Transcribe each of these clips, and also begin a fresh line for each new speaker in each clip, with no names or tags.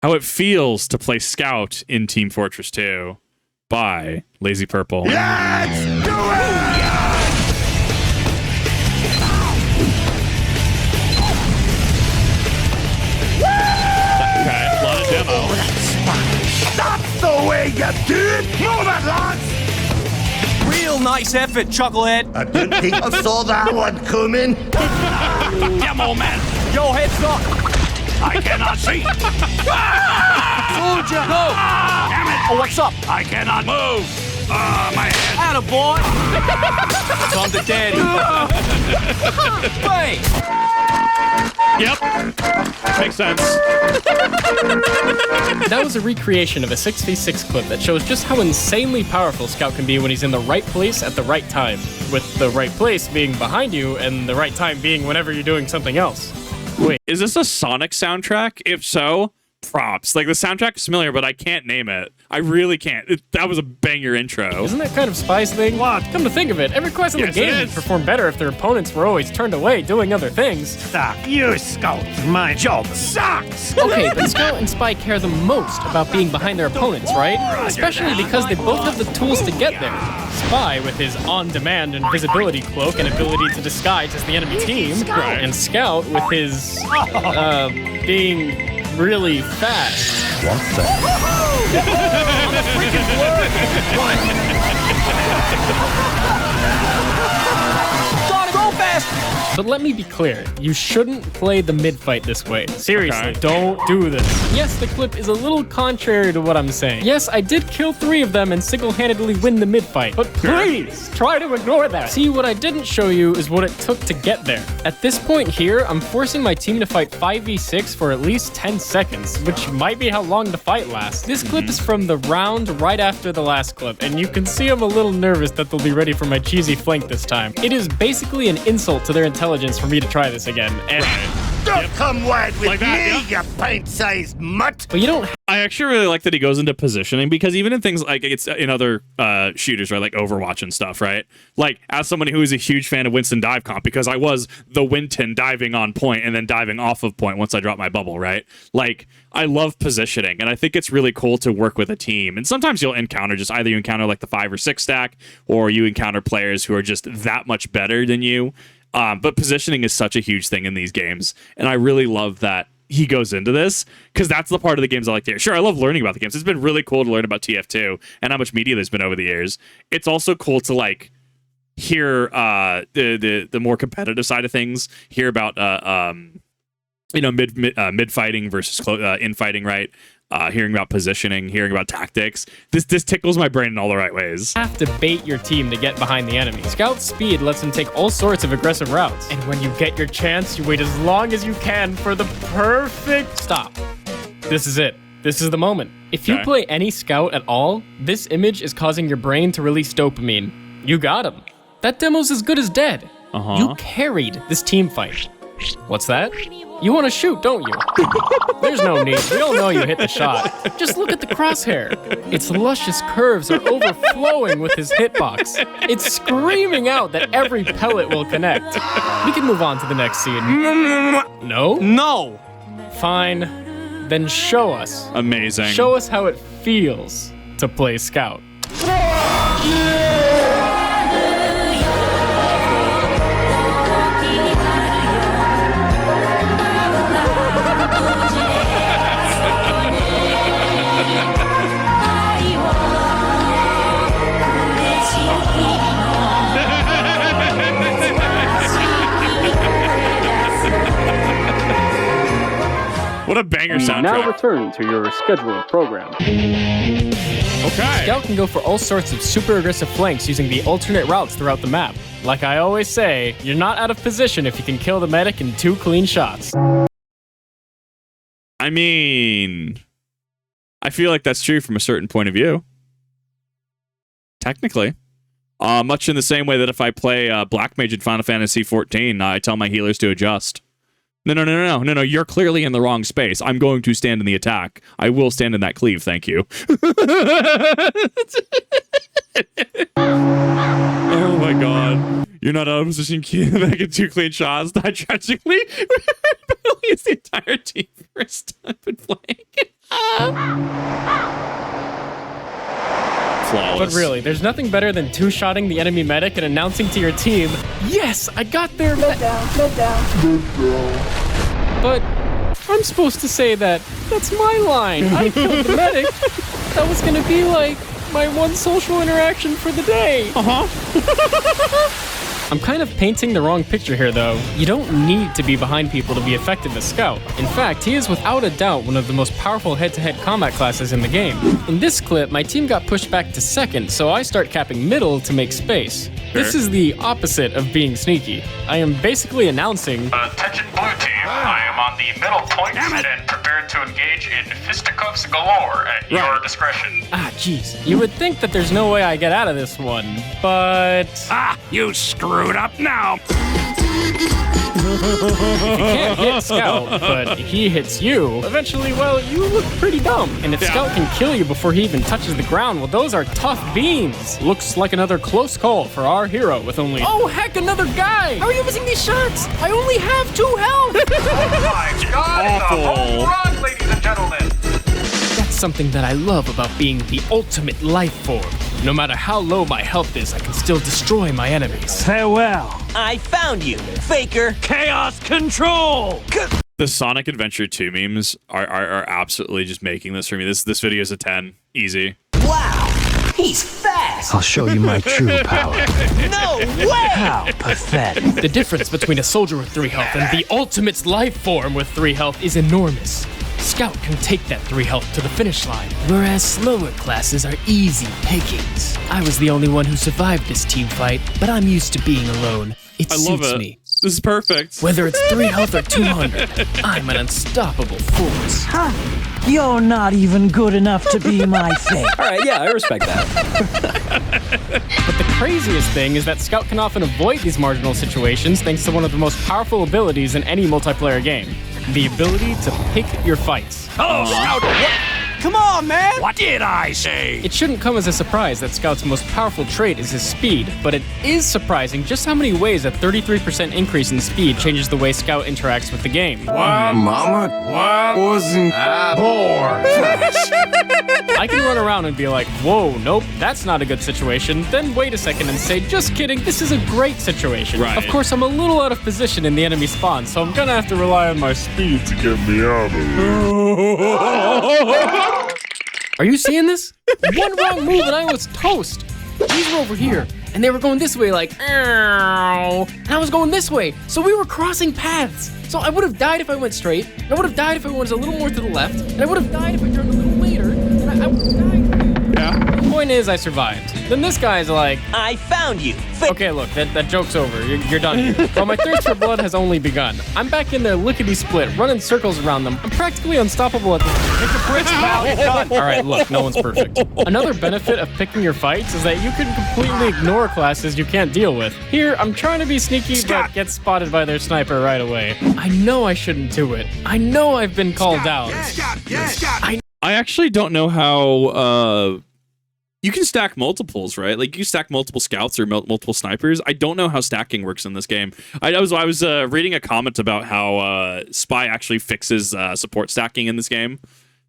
how it feels to play Scout in Team Fortress 2 by LazyPurple.
Let's do it!
Okay, a lot of demo.
That's the way you do it! Move it, lads!
Real nice effort, Chucklehead.
I didn't think I saw that one coming.
Demo man, yo, heads up.
I cannot see.
Soldier, go.
Damn it!
Oh, what's up?
I cannot move. My head.
Attaboy. It's on the daddy. Wait.
Yep. Makes sense.
That was a recreation of a 6v6 clip that shows just how insanely powerful Scout can be when he's in the right place at the right time, with the right place being behind you and the right time being whenever you're doing something else. Wait,
Is this a Sonic soundtrack? If so, props. Like, the soundtrack is familiar, but I can't name it. I really can't. That was a banger intro.
isn't that kind of Spy's thing? What? Come to think of it, every quest in
Yes,
the game
it
would
is.
perform better if their opponents were always turned away doing other things.
Suck. You Scout. My job sucks.
Okay, but Scout and Spy care the most about being behind their opponents, right? Especially because they both have the tools to get there. Spy with his on-demand invisibility cloak and ability to disguise as the enemy team, and Scout with his, being really fast.
What the?
Gotta go fast.
But let me be clear, you shouldn't play the mid-fight this way. Seriously,
Okay.
don't do this. Yes, the clip is a little contrary to what I'm saying. Yes, I did kill 3 of them and single-handedly win the mid-fight, but please, try to ignore that. See, what I didn't show you is what it took to get there. At this point here, I'm forcing my team to fight 5v6 for at least 10 seconds, which might be how long the fight lasts. This clip is from the round right after the last clip, and you can see I'm a little nervous that they'll be ready for my cheesy flank this time. It is basically an insult to their intelligence for me to try this again, and
Don't come wide with
Like that,
me, you pint-sized mutt.
but you don't
I actually really like that he goes into positioning, because even in things like it's in other shooters, right, like Overwatch and stuff, right? Like, as somebody who is a huge fan of Winston Dive Comp, because I was the Winton diving on point and then diving off of point once I dropped my bubble, right? Like, I love positioning, and I think it's really cool to work with a team. And sometimes you'll encounter just either you encounter like the 5 or 6 stack, or you encounter players who are just that much better than you. But positioning is such a huge thing in these games, and I really love that he goes into this, because that's the part of the games I like to hear. Sure, I love learning about the games. It's been really cool to learn about TF2 and how much media there's been over the years. It's also cool to like hear the more competitive side of things, hear about mid fighting versus infighting, right? Hearing about positioning, hearing about tactics. This tickles my brain in all the right ways.
have to bait your team to get behind the enemy. Scout's speed lets him take all sorts of aggressive routes. And when you get your chance, you wait as long as you can for the perfect stop. This is it. This is the moment. If you
Okay.
play any Scout at all, this image is causing your brain to release dopamine. You got him. That demo's as good as dead.
Uh-huh.
You carried this team fight. What's that? You want to shoot, don't you? There's no need. We all know you hit the shot. Just look at the crosshair. Its luscious curves are overflowing with his hitbox. It's screaming out that every pellet will connect. We can move on to the next scene. No?
No.
Fine. Then show us.
Amazing.
Show us how it feels to play Scout.
What a banger
We now
soundtrack.
return to your scheduled program.
Okay.
Scout can go for all sorts of super aggressive flanks using the alternate routes throughout the map. Like I always say, you're not out of position if you can kill the medic in 2 clean shots.
I mean, I feel like that's true from a certain point of view. Technically. Much in the same way that if I play Black Mage in Final Fantasy XIV, I tell my healers to adjust. No, you're clearly in the wrong space. I'm going to stand in the attack. I will stand in that cleave, thank you. Oh my god. You're not out of position, back in 2 clean shots. That tragically penalties the entire team first time in playing. flawless.
But really, there's nothing better than two-shotting the enemy medic and announcing to your team, yes, I got their med down. But I'm supposed to say that's my line. I killed the medic. That was gonna be like my one social interaction for the day. I'm kind of painting the wrong picture here, though. You don't need to be behind people to be effective as Scout. In fact, he is without a doubt one of the most powerful head-to-head combat classes in the game. In this clip, my team got pushed back to second, so I start capping middle to make space. This is the opposite of being sneaky. I am basically announcing,
Attention blue team, I am on the middle point and prepared to engage in fisticuffs galore at your discretion.
jeez. You would think that there's no way I get out of this one, but...
You screwed up now.
If you can't hit Scout, but he hits you, eventually, well, you look pretty dumb. And if Scout can kill you before he even touches the ground, well, those are tough beans. Looks like another close call for our hero with only... Oh, heck, another guy! How are you missing these shots? I only have 2 health!
Oh my god, it's a home run, ladies and gentlemen!
That's something that I love about being the ultimate life form. No matter how low my health is, I can still destroy my enemies.
Farewell.
I found you, faker.
Chaos control.
The Sonic Adventure 2 memes are absolutely just making this for me. This video is a 10. Easy.
Wow, he's fast.
I'll show you my true power.
No way.
How pathetic.
The difference between a soldier with 3 health and the ultimate life form with 3 health is enormous. Scout can take that 3 health to the finish line, whereas slower classes are easy pickings. I was the only one who survived this team fight, but I'm used to being alone. It
I love
suits
it.
me.
This is perfect.
Whether it's 3 health or 200, I'm an unstoppable force.
You're not even good enough to be my thing.
All right, yeah, I respect that.
But the craziest thing is that Scout can often avoid these marginal situations thanks to one of the most powerful abilities in any multiplayer game. The ability to pick your fights.
Hello, Scout.
Come on, man.
What did I say?
It shouldn't come as a surprise that Scout's most powerful trait is his speed, but it is surprising just how many ways a 33% increase in speed changes the way Scout interacts with the game.
Mama, why wasn't I born?
I can run around and be like, whoa, nope, that's not a good situation. Then wait a second and say, just kidding, this is a great situation.
Right.
Of course, I'm a little out of position in the enemy spawn, so I'm gonna have to rely on my speed to get me out of here. Are you seeing this? One wrong move and I was toast. These were over here, and they were going this way like, ow. And I was going this way, so we were crossing paths. So I would have died if I went straight, and I would have died if I went a little more to the left, and I would have died if I turned a little later, and I would have died. Yeah. The point is, I survived. Then this guy's like,
I found you, faker.
okay, look, that joke's over. You're done here. Well, my thirst for blood has only begun. I'm back in there lickety-split, running circles around them. I'm practically unstoppable at this point.
Hit the bricks, pal. You're done.
All right, look, no one's perfect. Another benefit of picking your fights is that you can completely ignore classes you can't deal with. Here, I'm trying to be sneaky, but get spotted by their sniper right away. I know I shouldn't do it. I know I've been called out.
I actually don't know how you can stack multiples, right? Like you can stack multiple scouts or multiple snipers. I don't know how stacking works in this game. I was reading a comment about how Spy actually fixes support stacking in this game,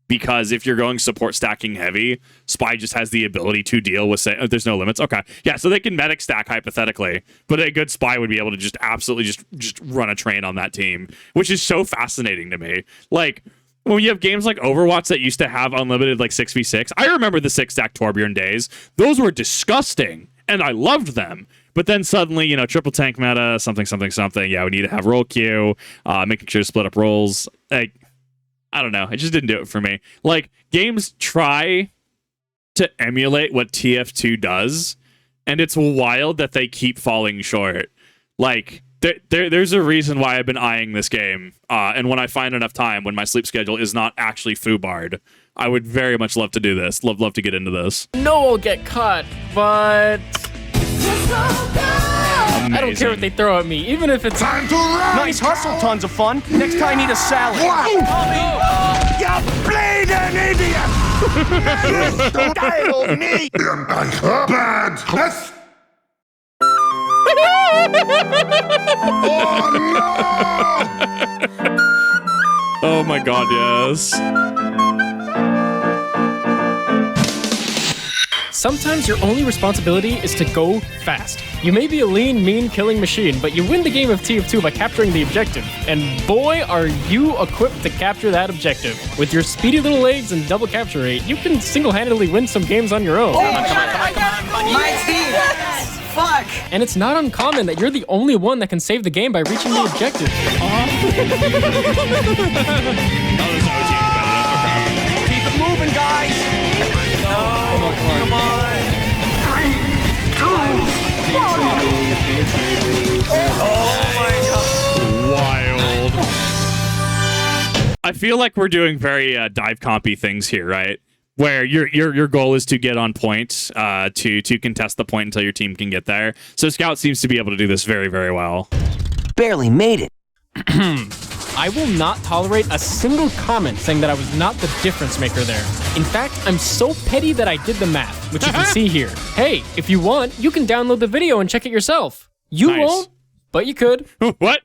because if you're going support stacking heavy, Spy just has the ability to deal with there's no limits. Okay, yeah, so they can medic stack hypothetically, but a good Spy would be able to just absolutely just run a train on that team, which is so fascinating to me. Like, when you have games like Overwatch that used to have unlimited like 6v6, I remember the 6-stack Torbjorn days. Those were disgusting, and I loved them. But then suddenly, you know, triple tank meta, something. Yeah, we need to have roll queue, making sure to split up roles. Like, I don't know. It just didn't do it for me. Like, games try to emulate what TF2 does, and it's wild that they keep falling short. Like, there's a reason why I've been eyeing this game, and when I find enough time, when my sleep schedule is not actually foobarred, I would very much love to do this. Love to get into this.
No, I'll get caught, but
Amazing.
I don't care what they throw at me, even if it's
Time to run!
Nice hustle, tons of fun. Next time, eat a salad.
You bleeding idiot! You dialed me! Bad! Let's... Oh no!
Oh my god, yes.
Sometimes your only responsibility is to go fast. You may be a lean, mean killing machine, but you win the game of TF2 by capturing the objective. And boy, are you equipped to capture that objective. With your speedy little legs and double capture rate, you can single-handedly win some games on your own.
Come on. My team. Fuck.
And it's not uncommon that you're the only one that can save the game by reaching the objective.
Keep it moving, guys. Come on.
3, 2, 1.
Wild. I feel like we're doing very dive compy things here, right? Where your goal is to get on point, to contest the point until your team can get there. So Scout seems to be able to do this very, very well.
Barely made it.
I will not tolerate a single comment saying that I was not the difference maker there. In fact, I'm so petty that I did the math, which you can see here. Hey, if you want, you can download the video and check it yourself. You
Nice.
won't, but you could.
What?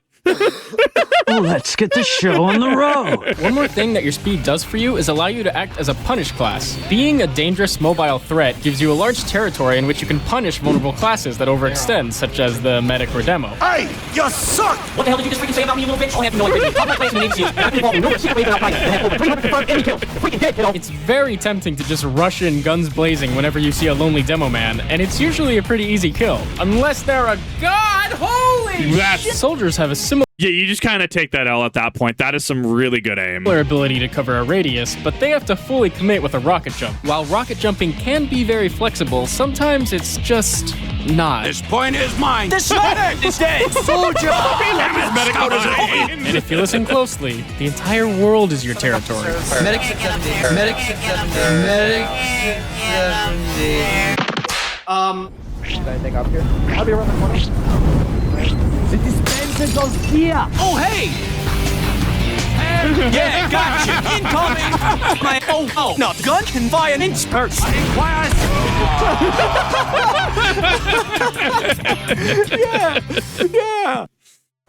Let's get the show on the road.
One more thing that your speed does for you is allow you to act as a punish class. Being a dangerous mobile threat gives you a large territory in which you can punish vulnerable classes that overextend, such as the medic or demo.
Hey, you suck!
What the hell did you just freaking say about me, you little bitch? Oh, I have no idea. All my classmates names you. I've been involved in numerous secret ways without fighting. I have over 300 confirmed enemy kills. Freaking dead, kiddo.
It's very tempting to just rush in guns blazing whenever you see a lonely demo man, and it's usually a pretty easy kill. Unless they're a god, holy
That's-
shit! Soldiers have a similar
Yeah, you just kind of take that L at that point. That is some really good aim.
ability to cover a radius, but they have to fully commit with a rocket jump. While rocket jumping can be very flexible, sometimes it's just not.
This point is mine.
This medic is dead. Soldier.
Scout is
Medic.
And if you listen closely, the entire world is your territory.
Medic 670. Medic 670. Medic 670.
Anything up here? I'll be around the corner. Oh, hey! Yeah, gotcha! Incoming! No, the gun can fire an inch burst!
Yeah!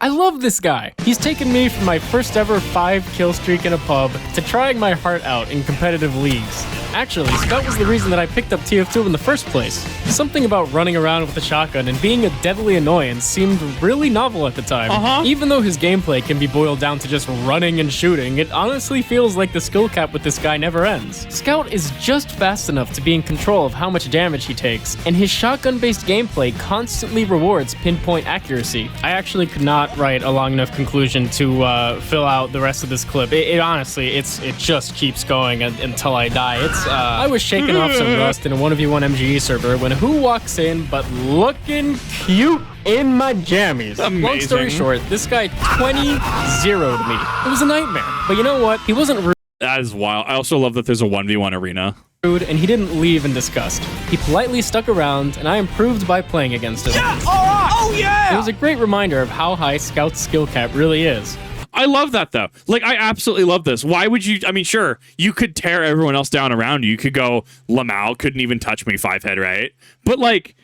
I love this guy. He's taken me from my first ever 5-kill streak in a pub to trying my heart out in competitive leagues. Actually, Scout was the reason that I picked up TF2 in the first place. Something about running around with a shotgun and being a deadly annoyance seemed really novel at the time. Even though his gameplay can be boiled down to just running and shooting, it honestly feels like the skill cap with this guy never ends. Scout is just fast enough to be in control of how much damage he takes, and his shotgun-based gameplay constantly rewards pinpoint accuracy. I actually could not write a long enough conclusion to fill out the rest of this clip. It honestly, it just keeps going until I die. I was shaking off some rust in a 1v1 MGE server when who walks in but looking cute in my jammies. Long story short, this guy 20-0'd me. It was a nightmare. But you know what? He wasn't rude.
That is wild. I also love that there's a 1v1 arena.
And he didn't leave in disgust. He politely stuck around, and I improved by playing against him.
Yeah! Alright! Oh, yeah!
It was a great reminder of how high Scout's skill cap really is.
I love that, though. Like, I absolutely love this. Why would you... I mean, sure, you could tear everyone else down around you. You could go, Lamau couldn't even touch me, 5-head, right? But, like,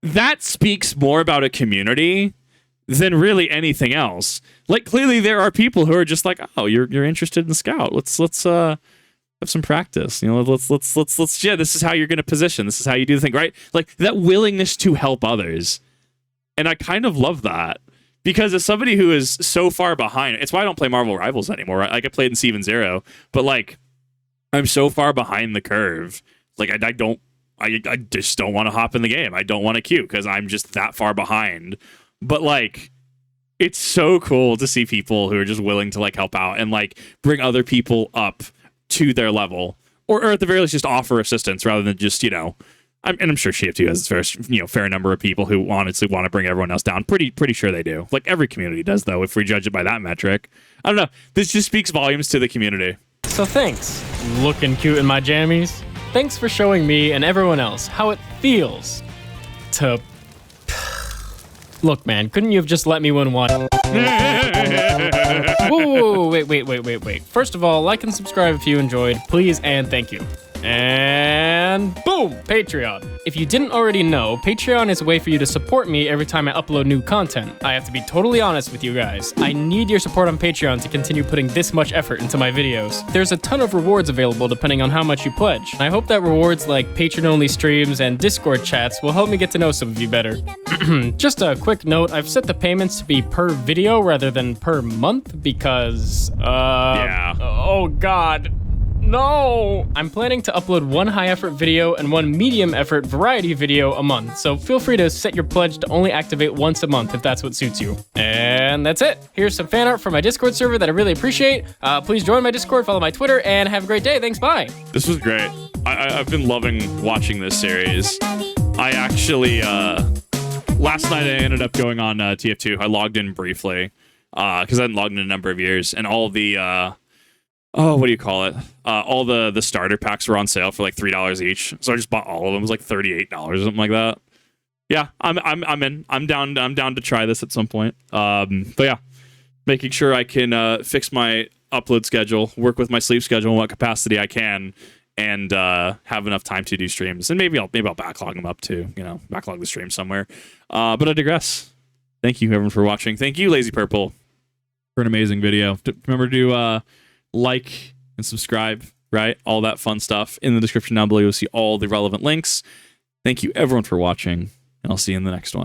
that speaks more about a community than really anything else. Like, clearly there are people who are just like, oh, you're interested in Scout. Let's have some practice. You know, let's yeah, this is how you're going to position. This is how you do the thing, right? Like, that willingness to help others. And I kind of love that. Because as somebody who is so far behind, it's why I don't play Marvel Rivals anymore, right? Like, I played in Steven Zero, but, like, I'm so far behind the curve. Like, I just don't want to hop in the game. I don't want to queue because I'm just that far behind. But, like, it's so cool to see people who are just willing to, like, help out and, like, bring other people up to their level. Or at the very least, just offer assistance rather than just, you know... I'm sure TF2 has a fair number of people who honestly want to bring everyone else down. Pretty sure they do. Like, every community does, though, if we judge it by that metric. I don't know. This just speaks volumes to the community.
So thanks, looking cute in my jammies. Thanks for showing me and everyone else how it feels to... Look, man, couldn't you have just let me win one? Whoa, wait. First of all, like and subscribe if you enjoyed, please and thank you. And boom, Patreon. If you didn't already know, Patreon is a way for you to support me every time I upload new content. I have to be totally honest with you guys. I need your support on Patreon to continue putting this much effort into my videos. There's a ton of rewards available depending on how much you pledge. I hope that rewards like patron-only streams and Discord chats will help me get to know some of you better. Just a quick note, I've set the payments to be per video rather than per month because,
Yeah.
oh god. No! I'm planning to upload one high-effort video and one medium-effort variety video a month, so feel free to set your pledge to only activate once a month if that's what suits you. And that's it. Here's some fan art from my Discord server that I really appreciate. Please join my Discord, follow my Twitter, and have a great day. Thanks, bye!
This was great. I've been loving watching this series. I actually, last night I ended up going on TF2. I logged in briefly, because I hadn't logged in a number of years, and all the, what do you call it? All the starter packs were on sale for like $3 each. So I just bought all of them. It was like $38 or something like that. Yeah, I'm in. I'm down to try this at some point. But yeah, making sure I can fix my upload schedule, work with my sleep schedule in what capacity I can, and have enough time to do streams. And maybe I'll backlog them up too. You know, backlog the stream somewhere. But I digress. Thank you everyone for watching. Thank you, LazyPurple, for an amazing video. Remember to like and subscribe, right? All that fun stuff. In the description down below, you'll see all the relevant links. Thank you everyone for watching, and I'll see you in the next one.